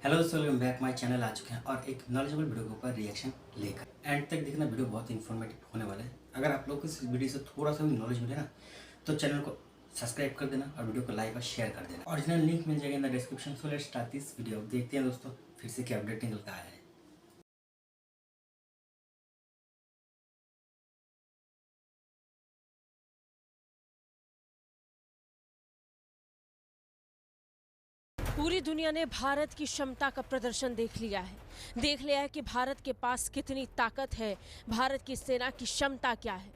Hello दोस्तों, welcome back my channel. आ चुके हैं और एक नॉलेजेबल वीडियो के ऊपर रिएक्शन लेकर एंड तक देखना। वीडियो बहुत इन्फॉर्मेटिव होने वाला है। अगर आप लोग को इस वीडियो से थोड़ा सा भी नॉलेज मिले ना तो चैनल को सब्सक्राइब कर देना और वीडियो को लाइक और शेयर कर देना। ओरिजिनल लिंक मिल जाएगा in the description. So let's start this video. देखते हैं दोस्तों फिर से क्या अपडेट निकल कर आया है। पूरी दुनिया ने भारत की क्षमता का प्रदर्शन देख लिया है कि भारत के पास कितनी ताकत है, भारत की सेना की क्षमता क्या है।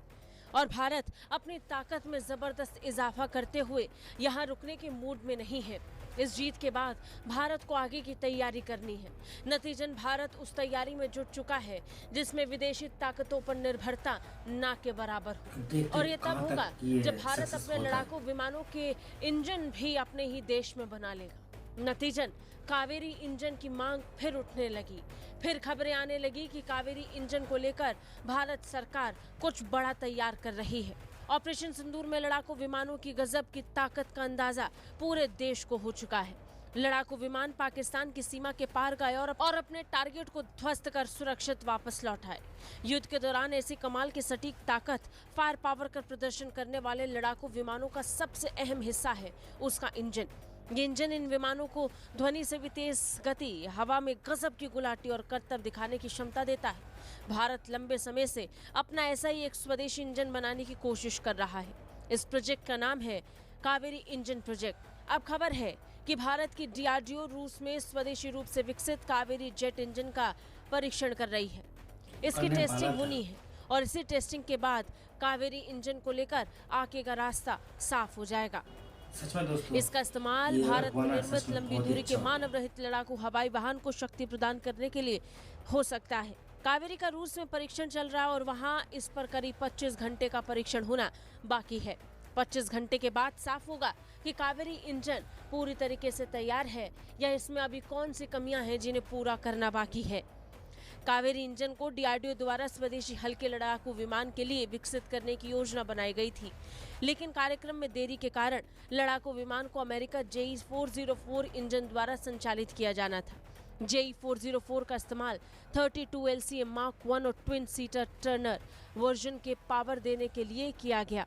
और भारत अपनी ताकत में जबरदस्त इजाफा करते हुए यहाँ रुकने के मूड में नहीं है। इस जीत के बाद भारत को आगे की तैयारी करनी है। नतीजन भारत उस तैयारी में जुट चुका है जिसमें विदेशी ताकतों पर निर्भरता ना के बराबर हो। और ये तब होगा जब भारत अपने लड़ाकू विमानों के इंजन भी अपने ही देश में बना लेगा। नतीजन कावेरी इंजन की मांग फिर उठने लगी। फिर खबरें आने लगी कि कावेरी इंजन को लेकर भारत सरकार कुछ बड़ा तैयार कर रही है। ऑपरेशन सिंदूर में लड़ाकू विमानों की गजब की ताकत का अंदाजा पूरे देश को हो चुका है। लड़ाकू विमान पाकिस्तान की सीमा के पार गए और अपने टारगेट को ध्वस्त कर सुरक्षित वापस लौट आए। युद्ध के दौरान ऐसी कमाल की सटीक ताकत, फायर पावर का प्रदर्शन करने वाले लड़ाकू विमानों का सबसे अहम हिस्सा है उसका इंजन। ये इंजन इन विमानों को ध्वनि से भी तेज गति, हवा में गजब की गुलाटी और करतब दिखाने की क्षमता देता है। भारत लंबे समय से अपना ऐसा ही एक स्वदेशी इंजन बनाने की कोशिश कर रहा है। इस प्रोजेक्ट का नाम है कावेरी इंजन प्रोजेक्ट। अब खबर है कि भारत की DRDO रूस में स्वदेशी रूप से विकसित कावेरी जेट इंजन का परीक्षण कर रही है। इसकी टेस्टिंग होनी है और इसी टेस्टिंग के बाद कावेरी इंजन को लेकर आगे का रास्ता साफ हो जाएगा। सच में दोस्तों, इसका इस्तेमाल भारत में निर्मित लंबी दूरी के मानव रहित लड़ाकू हवाई वाहन को शक्ति प्रदान करने के लिए हो सकता है। कावेरी का रूस में परीक्षण चल रहा है और वहां इस पर करीब 25 घंटे का परीक्षण होना बाकी है। 25 घंटे के बाद साफ होगा कि कावेरी इंजन पूरी तरीके से तैयार है या इसमें अभी कौन सी कमियां हैं जिन्हें पूरा करना बाकी है। कावेरी इंजन को DRDO द्वारा स्वदेशी हल्के लड़ाकू विमान के लिए विकसित करने की योजना बनाई गई थी, लेकिन कार्यक्रम में देरी के कारण लड़ाकू विमान को अमेरिका JE-404 इंजन द्वारा संचालित किया जाना था। JE-404 का इस्तेमाल 32 LCM Mark 1 और ट्विन सीटर टर्नर वर्जन के पावर देने के लिए किया गया।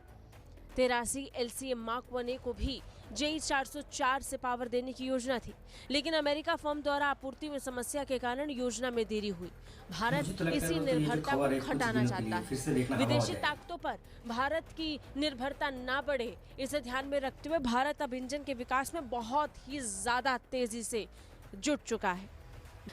83 LCM Mark 1A को भी JE-404 से पावर देने की योजना थी, लेकिन अमेरिका फर्म द्वारा आपूर्ति में समस्या के कारण योजना में देरी हुई। भारत इसी निर्भरता को घटाना चाहता है। विदेशी ताकतों पर भारत की निर्भरता ना बढ़े, इसे ध्यान में रखते हुए भारत अब इंजन के विकास में बहुत ही ज्यादा तेजी से जुट चुका है।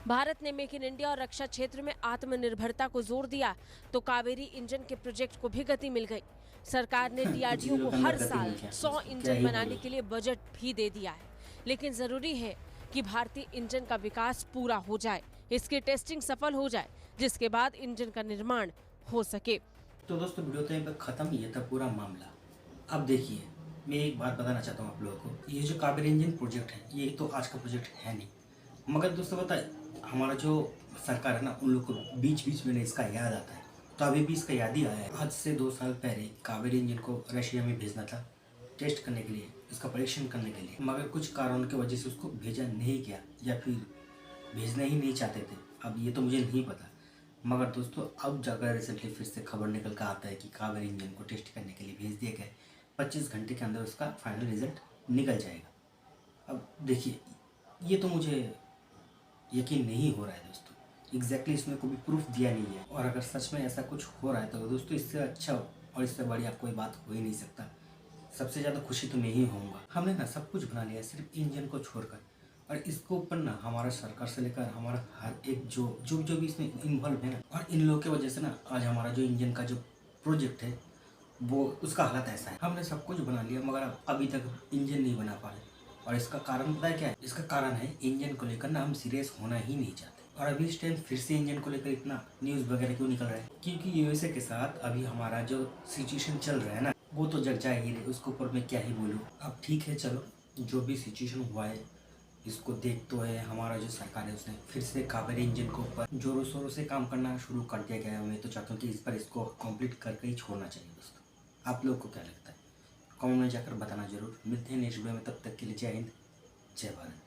भारत ने मेक इन इंडिया और रक्षा क्षेत्र में आत्मनिर्भरता को जोर दिया तो कावेरी इंजन के प्रोजेक्ट को भी गति मिल गई। सरकार ने DRDO को हर साल 100 इंजन बनाने के लिए बजट भी दे दिया है, लेकिन जरूरी है कि भारतीय इंजन का विकास पूरा हो जाए, इसकी टेस्टिंग सफल हो जाए, जिसके बाद इंजन का निर्माण हो सके। तो दोस्तों वीडियो तो यहीं पर खत्म ही था पूरा मामला। अब देखिए, मैं एक बात बताना चाहता हूँ आप लोगों को। ये जो कावेरी इंजन प्रोजेक्ट है ये तो आज का प्रोजेक्ट है नहीं, मगर दोस्तों बताए हमारा जो सरकार है ना, उन लोग को बीच बीच में इसका याद आता है। तो अभी भी इसका याद ही आया है। आज से 2 साल पहले कावेरी इंजन को रशिया में भेजना था टेस्ट करने के लिए, इसका परीक्षण करने के लिए, मगर कुछ कारणों की वजह से उसको भेजा नहीं गया या फिर भेजना ही नहीं चाहते थे। अब ये तो मुझे नहीं पता, मगर दोस्तों अब जाकर रिसेंटली फिर से खबर निकल कर आता है कि कावेरी इंजन को टेस्ट करने के लिए भेज दिया गया। 25 घंटे के अंदर उसका फाइनल रिजल्ट निकल जाएगा। अब देखिए, ये तो मुझे यकीन नहीं हो रहा है दोस्तों। एग्जैक्टली इसमें कोई प्रूफ दिया नहीं है, और अगर सच में ऐसा कुछ हो रहा है तो दोस्तों इससे अच्छा और इससे बढ़िया कोई बात हो ही नहीं सकता। सबसे ज़्यादा खुशी तो मैं ही होऊंगा। हमने ना सब कुछ बना लिया सिर्फ इंजन को छोड़कर, और इसको ऊपर ना हमारा सरकार से लेकर हमारा हर एक जो भी इसमें इन्वॉल्व है ना, और इन लोगों की वजह से ना आज हमारा जो इंजन का जो प्रोजेक्ट है वो उसका हालत ऐसा है। हमने सब कुछ बना लिया मगर अभी तक इंजन नहीं बना पा रहे, और इसका कारण पता है क्या है? इसका कारण है इंजन को लेकर ना हम सीरियस होना ही नहीं चाहते। और अभी इस टाइम फिर से इंजन को लेकर इतना न्यूज़ वगैरह क्यों निकल रहा है? क्योंकि USA के साथ अभी हमारा जो सिचुएशन चल रहा है ना, वो तो जग जाए ही रही, उसके ऊपर मैं क्या ही बोलूँ। अब ठीक है, चलो जो भी सिचुएशन हुआ है इसको देख तो है हमारा जो सरकार है उसने फिर से कावेरी इंजन को ऊपर जोरों शोरों से काम करना शुरू कर दिया गया है। मैं तो चाहता हूँ कि इस पर इसको कंप्लीट करके ही छोड़ना चाहिए दोस्तों। आप लोग को क्या लगता है? कमेंट में जाकर बताना जरूर। मिलते हैं नेक्स्ट वीडियो में, तब तक के लिए जय हिंद, जय भारत।